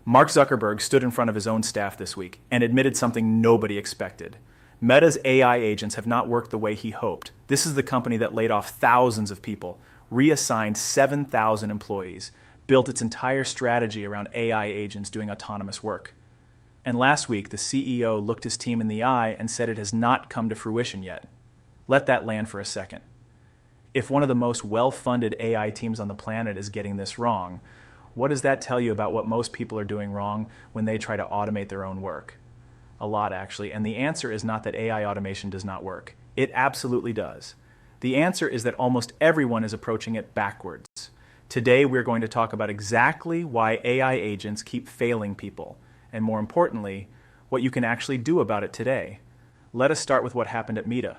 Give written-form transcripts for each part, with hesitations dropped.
Mark Zuckerberg stood in front of his own staff this week and admitted something nobody expected. Meta's AI agents have not worked the way he hoped. This is the company that laid off thousands of people, reassigned 7,000 employees, built its entire strategy around AI agents doing autonomous work. And last week, the CEO looked his team in the eye and said it has not come to fruition yet. Let that land for a second. If one of the most well-funded AI teams on the planet is getting this wrong, what does that tell you about what most people are doing wrong when they try to automate their own work? A lot, actually, and the answer is not that AI automation does not work. It absolutely does. The answer is that almost everyone is approaching it backwards. Today, we're going to talk about exactly why AI agents keep failing people, and more importantly, what you can actually do about it today. Let us start with what happened at Meta.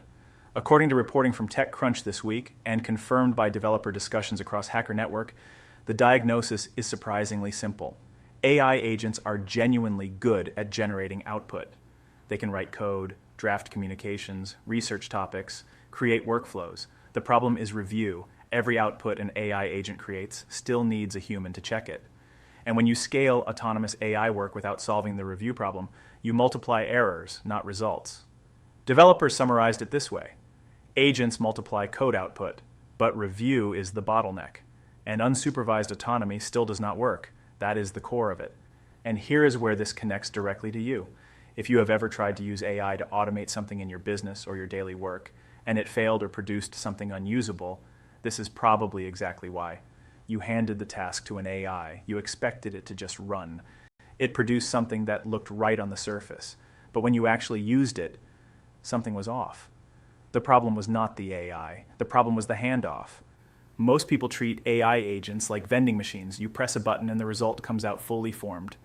According to reporting from TechCrunch this week, and confirmed by developer discussions across Hacker Network, the diagnosis is surprisingly simple. AI agents are genuinely good at generating output. They can write code, draft communications, research topics, create workflows. The problem is review. Every output an AI agent creates still needs a human to check it. And when you scale autonomous AI work without solving the review problem, you multiply errors, not results. Developers summarized it this way. Agents multiply code output, but review is the bottleneck. And unsupervised autonomy still does not work. That is the core of it. And here is where this connects directly to you. If you have ever tried to use AI to automate something in your business or your daily work, and it failed or produced something unusable, this is probably exactly why. You handed the task to an AI. You expected it to just run. It produced something that looked right on the surface. But when you actually used it, something was off. The problem was not the AI. The problem was the handoff. Most people treat AI agents like vending machines. You press a button and the result comes out fully formed.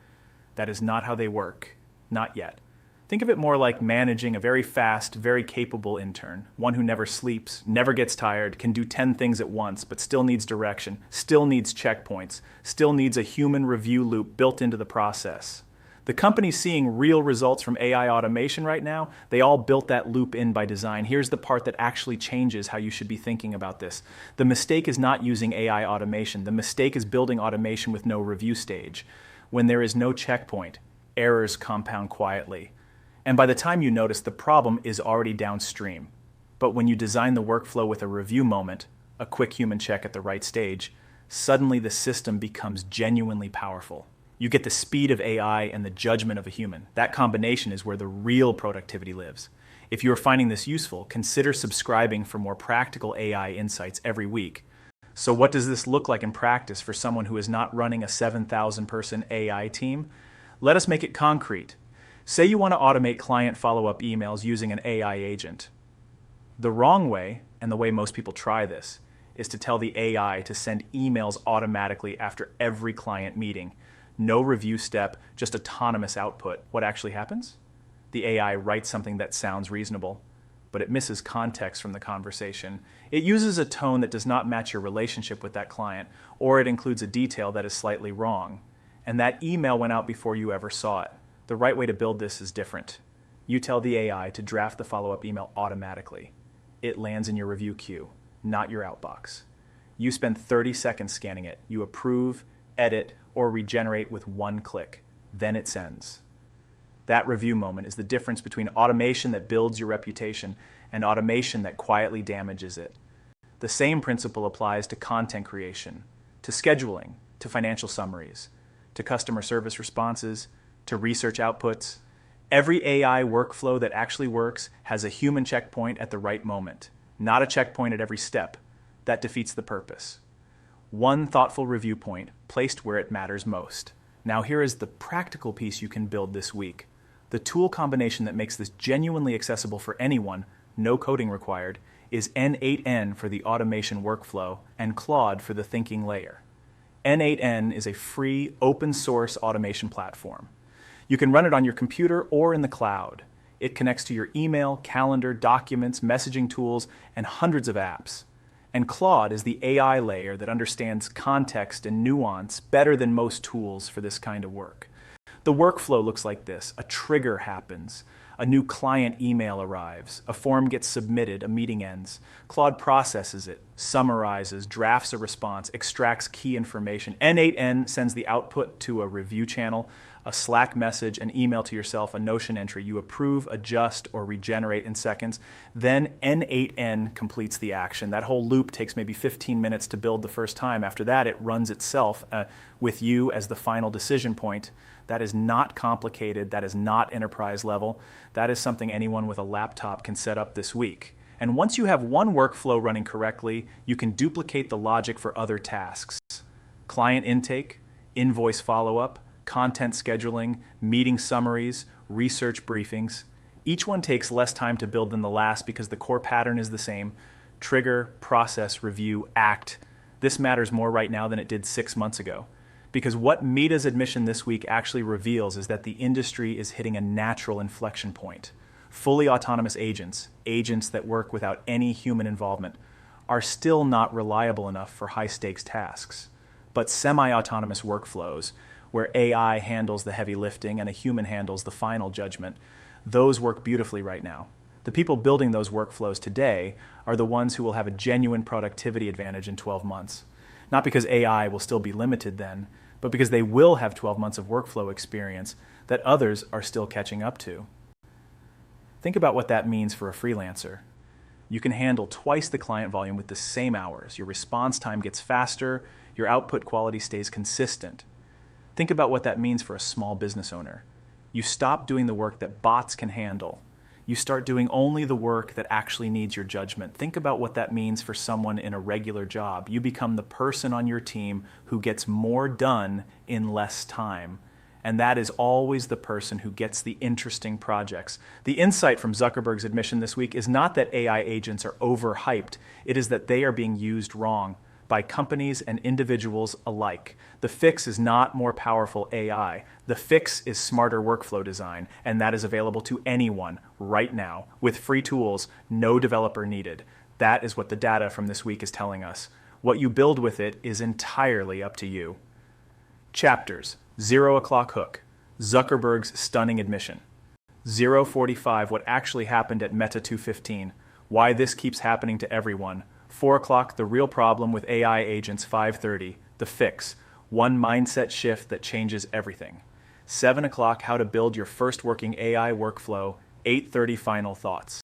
That is not how they work. Not yet. Think of it more like managing a very fast, very capable intern, one who never sleeps, never gets tired, can do 10 things at once, but still needs direction, still needs checkpoints, still needs a human review loop built into the process. The companies seeing real results from AI automation right now, they all built that loop in by design. Here's the part that actually changes how you should be thinking about this. The mistake is not using AI automation. The mistake is building automation with no review stage. When there is no checkpoint, errors compound quietly. And by the time you notice, the problem is already downstream. But when you design the workflow with a review moment, a quick human check at the right stage, suddenly the system becomes genuinely powerful. You get the speed of AI and the judgment of a human. That combination is where the real productivity lives. If you are finding this useful, consider subscribing for more practical AI insights every week. So what does this look like in practice for someone who is not running a 7,000-person AI team? Let us make it concrete. Say you want to automate client follow-up emails using an AI agent. The wrong way, and the way most people try this, is to tell the AI to send emails automatically after every client meeting. No review step, just autonomous output. What actually happens? The AI writes something that sounds reasonable, but it misses context from the conversation. It uses a tone that does not match your relationship with that client, or it includes a detail that is slightly wrong. And that email went out before you ever saw it. The right way to build this is different. You tell the AI to draft the follow-up email automatically. It lands in your review queue, not your outbox. You spend 30 seconds scanning it. You approve, edit, or regenerate with one click. Then it sends. That review moment is the difference between automation that builds your reputation and automation that quietly damages it. The same principle applies to content creation, to scheduling, to financial summaries, to customer service responses, to research outputs. Every AI workflow that actually works has a human checkpoint at the right moment, not a checkpoint at every step. That defeats the purpose. One thoughtful review point placed where it matters most. Now here is the practical piece you can build this week. The tool combination that makes this genuinely accessible for anyone, no coding required, is N8N for the automation workflow and Claude for the thinking layer. N8N is a free, open-source automation platform. You can run it on your computer or in the cloud. It connects to your email, calendar, documents, messaging tools, and hundreds of apps. And Claude is the AI layer that understands context and nuance better than most tools for this kind of work. The workflow looks like this. A trigger happens. A new client email arrives. A form gets submitted. A meeting ends. Claude processes it, summarizes, drafts a response, extracts key information. N8N sends the output to a review channel, a Slack message, an email to yourself, a Notion entry. You approve, adjust, or regenerate in seconds. Then N8N completes the action. That whole loop takes maybe 15 minutes to build the first time. After that, it runs itself with you as the final decision point. That is not complicated. That is not enterprise level. That is something anyone with a laptop can set up this week. And once you have one workflow running correctly, you can duplicate the logic for other tasks. Client intake, invoice follow-up, content scheduling, meeting summaries, research briefings. Each one takes less time to build than the last because the core pattern is the same. Trigger, process, review, act. This matters more right now than it did 6 months ago. Because what Meta's admission this week actually reveals is that the industry is hitting a natural inflection point. Fully autonomous agents, agents that work without any human involvement, are still not reliable enough for high-stakes tasks. But semi-autonomous workflows, where AI handles the heavy lifting and a human handles the final judgment, those work beautifully right now. The people building those workflows today are the ones who will have a genuine productivity advantage in 12 months. Not because AI will still be limited then, but because they will have 12 months of workflow experience that others are still catching up to. Think about what that means for a freelancer. You can handle twice the client volume with the same hours. Your response time gets faster, your output quality stays consistent. Think about what that means for a small business owner. You stop doing the work that bots can handle. You start doing only the work that actually needs your judgment. Think about what that means for someone in a regular job. You become the person on your team who gets more done in less time. And that is always the person who gets the interesting projects. The insight from Zuckerberg's admission this week is not that AI agents are overhyped. It is that they are being used wrong by companies and individuals alike. The fix is not more powerful AI. The fix is smarter workflow design, and that is available to anyone right now. With free tools, no developer needed. That is what the data from this week is telling us. What you build with it is entirely up to you. Chapters: 0 o'clock hook, Zuckerberg's stunning admission. 0:45, what actually happened at Meta 215, why this keeps happening to everyone. 4 o'clock, the real problem with AI agents. 5:30, the fix, one mindset shift that changes everything. 7 o'clock, how to build your first working AI workflow. 8:30, final thoughts.